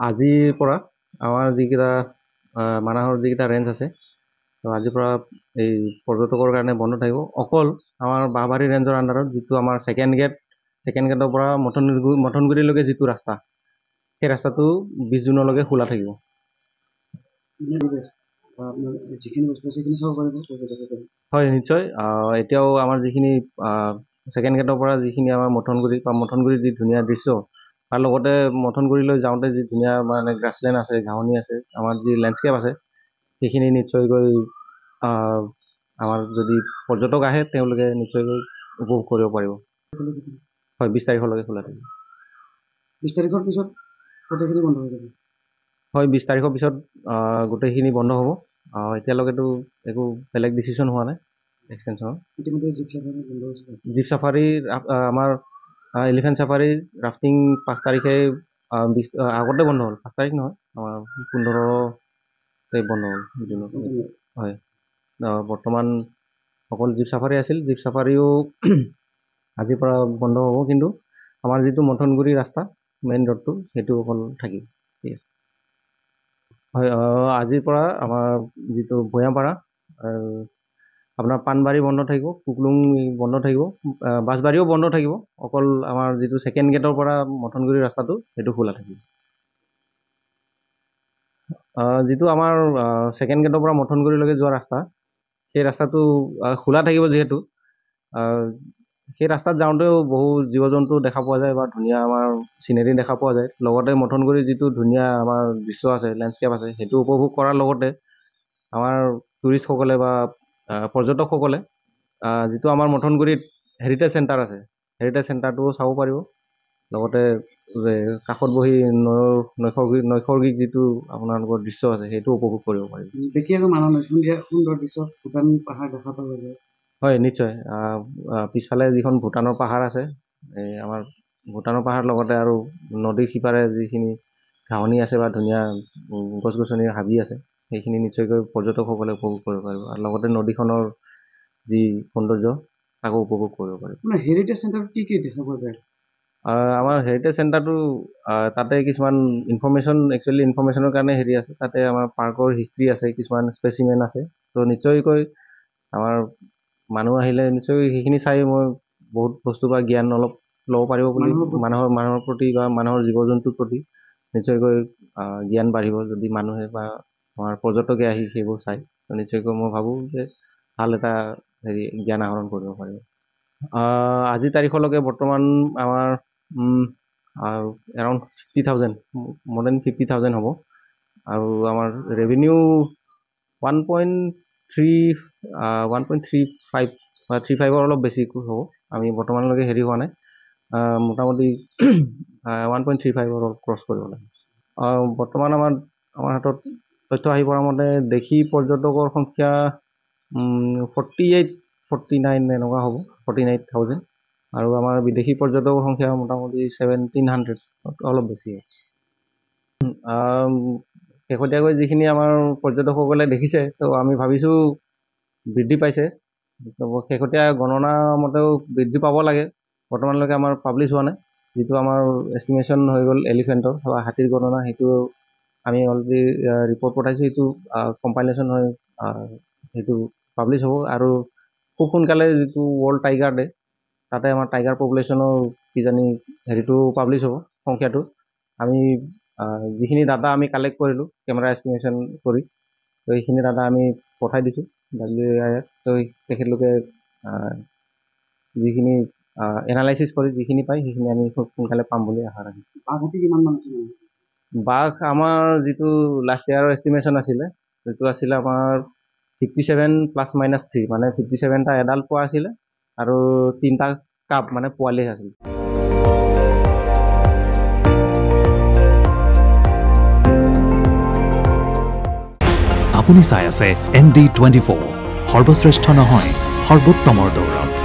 আজিৰ পৰা আমাৰ যিকেইটা মানাহৰ যিকেইটা ৰেঞ্জ আছে তো আজিৰ পৰা এই পৰ্যটকৰ কাৰণে বন্ধ থাকিব অকল আমাৰ বাঁহবাৰী ৰেঞ্জৰ আণ্ডাৰত যিটো আমাৰ ছেকেণ্ড গেটৰ পৰা মথনগুৰিলৈকে যিটো ৰাস্তা সেই ৰাস্তাটো 20 জুনলৈকে খোলা থাকিব। হয় নিশ্চয় এতিয়াও আমাৰ যিখিনি ছেকেণ্ড গেটৰ পৰা যিখিনি আমাৰ মথনগুৰিৰ যি ধুনীয়া দৃশ্য তাৰ লগতে মথনগুৰিলৈ যাওঁতে যি ধুনীয়া মানে গ্ৰাছলেণ্ড আছে ঘাঁহনি আছে আমাৰ যি লেণ্ডস্কেপ আছে সেইখিনি নিশ্চয়কৈ আমাৰ যদি পৰ্যটক আহে তেওঁলোকে নিশ্চয়কৈ উপভোগ কৰিব পাৰিব। হয় 20 তাৰিখলৈকে খোলা থাকিব। 20 তাৰিখৰ পিছত গোটেইখিনি বন্ধ হৈ যাব। হয় 20 তাৰিখৰ পিছত গোটেইখিনি বন্ধ হ'ব। এতিয়ালৈকেতো একো বেলেগ ডিচিশ্যন হোৱা নাই এক্সটেনশ্যনৰ। ইতিমধ্যে জীপ চাফাৰী আমাৰ এলিফেণ্ট চাফাৰী ৰাফটিং 5 তাৰিখে আগতে বন্ধ হ'ল। 5 তাৰিখ নহয় আমাৰ 15 বন্ধ হ'ল জুনত। হয় বৰ্তমান অকল জীপ চাফাৰী আছিল। জীপ চাফাৰীও আজিৰ পৰা বন্ধ হ'ব, কিন্তু আমাৰ যিটো মথনগুৰি ৰাস্তা মেইন ৰোডটো সেইটো অকল থাকিব। ঠিক আছে। হয় আজিৰ পৰা আমাৰ যিটো ভৈয়ামপাৰা আপোনাৰ পাণবাৰী বন্ধ থাকিব, কুকলুং বন্ধ থাকিব, বাছবাৰীও বন্ধ থাকিব। অকল আমাৰ যিটো ছেকেণ্ড গেটৰ পৰা মথনগুৰি ৰাস্তাটো সেইটো খোলা থাকিব। যিটো আমাৰ ছেকেণ্ড গেটৰ পৰা মথনগুৰিলৈকে যোৱা ৰাস্তা সেই ৰাস্তাটো খোলা থাকিব যিহেতু সেই ৰাস্তাত যাওঁতেও বহু জীৱ জন্তু দেখা পোৱা যায় বা ধুনীয়া আমাৰ চিনেৰী দেখা পোৱা যায়। লগতে মথনগুৰিৰ যিটো ধুনীয়া আমাৰ দৃশ্য আছে লেণ্ডস্কেপ আছে সেইটো উপভোগ কৰাৰ লগতে আমাৰ টুৰিষ্টসকলে বা পৰ্যটকসকলে যিটো আমাৰ মথনগুৰিত হেৰিটেজ চেণ্টাৰ আছে হেৰিটেজ চেণ্টাৰটোও চাব পাৰিব। লগতে কাষত বহি নৈসৰ্গিক যিটো আপোনালোকৰ দৃশ্য আছে সেইটো উপভোগ কৰিব পাৰিব। দেখি আকৌ মানুহ সুন্দৰ দৃশ্য ভূটান পাহাৰ দেখা পোৱা যায়। হয় নিশ্চয় পিছফালে যিখন ভূটানৰ পাহাৰ আছে এই আমাৰ ভূটানৰ পাহাৰ লগতে আৰু নদীৰ সিপাৰে যিখিনি ঘাঁহনি আছে বা ধুনীয়া গছ গছনিৰ হাবি আছে সেইখিনি নিশ্চয়কৈ পৰ্যটকসকলে উপভোগ কৰিব পাৰিব। আৰু লগতে নদীখনৰ যি সৌন্দৰ্য তাকো উপভোগ কৰিব পাৰিব। হেৰিটেজ চেণ্টাৰত কি দেখা পোৱা যায়? আমাৰ হেৰিটেজ চেণ্টাৰটো তাতে কিছুমান ইনফৰ্মেশ্যনৰ কাৰণে হেৰি আছে। তাতে আমাৰ পাৰ্কৰ হিষ্ট্ৰী আছে, কিছুমান স্পেচিমেন আছে। তো নিশ্চয়কৈ আমাৰ মানুহ আহিলে নিশ্চয় সেইখিনি চাই মই বহুত বস্তু বা জ্ঞান অলপ ল'ব পাৰিব বুলি মানুহৰ প্ৰতি বা মানুহৰ জীৱ জন্তুৰ প্ৰতি নিশ্চয়কৈ জ্ঞান বাঢ়িব যদি মানুহে বা আমাৰ পৰ্যটকে আহি সেইবোৰ চায়। নিশ্চয়কৈ মই ভাবোঁ যে ভাল এটা জ্ঞান আহৰণ কৰিব পাৰিব। আজিৰ তাৰিখলৈকে বৰ্তমান আমাৰ এৰাউণ্ড 50,000 more than 50,000 হ'ব। আৰু আমাৰ ৰেভিনিউ 1.35 অলপ বেছি হ'ব। আমি বৰ্তমানলৈকে হেৰি হোৱা নাই, মোটামুটি 1.35 ক্ৰছ কৰিব লাগে। বৰ্তমান আমাৰ হাতত তথ্য আহি পৰা মতে দেশী পৰ্যটকৰ সংখ্যা 49 এনেকুৱা হ'ব, 49,000। আৰু আমাৰ বিদেশী পৰ্যটকৰ সংখ্যা মোটামুটি 1700 অলপ বেছি হয়। শেহতীয়াকৈ যিখিনি আমাৰ পৰ্যটকসকলে দেখিছে তো আমি ভাবিছোঁ বৃদ্ধি পাইছে। শেহতীয়া গণনা মতেও বৃদ্ধি পাব লাগে। বৰ্তমানলৈকে আমাৰ পাব্লিছ হোৱা নাই। যিটো আমাৰ এষ্টিমেশ্যন হৈ গ'ল এলিফেণ্টৰ বা হাতীৰ গণনা সেইটো আমি অলৰেডি ৰিপৰ্ট পঠাইছোঁ। সেইটো কম্পাইলেশ্যন হৈ সেইটো পাব্লিছ হ'ব। আৰু খুব সোনকালে যিটো ৱৰ্ল্ড টাইগাৰ ডে তাতে আমাৰ টাইগাৰ পপুলেশ্যনৰ কিজানি হেৰিটো পাব্লিছ হ'ব সংখ্যাটো। আমি যিখিনি ডাটা আমি কালেক্ট কৰিলোঁ কেমেৰা এষ্টিমেশ্যন কৰি তো সেইখিনি ডাটা আমি পঠাই দিছোঁ WIR। তো তেখেতলোকে যিখিনি এনালাইচিছ কৰি যিখিনি পায় সেইখিনি আমি খুব সোনকালে পাম বুলি আশা ৰাখিছোঁ। বাঘ আমাৰ যিটো লাষ্ট ইয়াৰৰ এষ্টিমেশ্যন আছিলে সেইটো আছিলে আমাৰ 57 ± 3 মানে 57টা এডাল্ট পোৱা আছিলে আৰু 3টা কাপ মানে পোৱালি আছিল। আপুনি চাই আছে ND24 সৰ্বশ্ৰেষ্ঠ নহয় সৰ্বোত্তমৰ দৌৰত।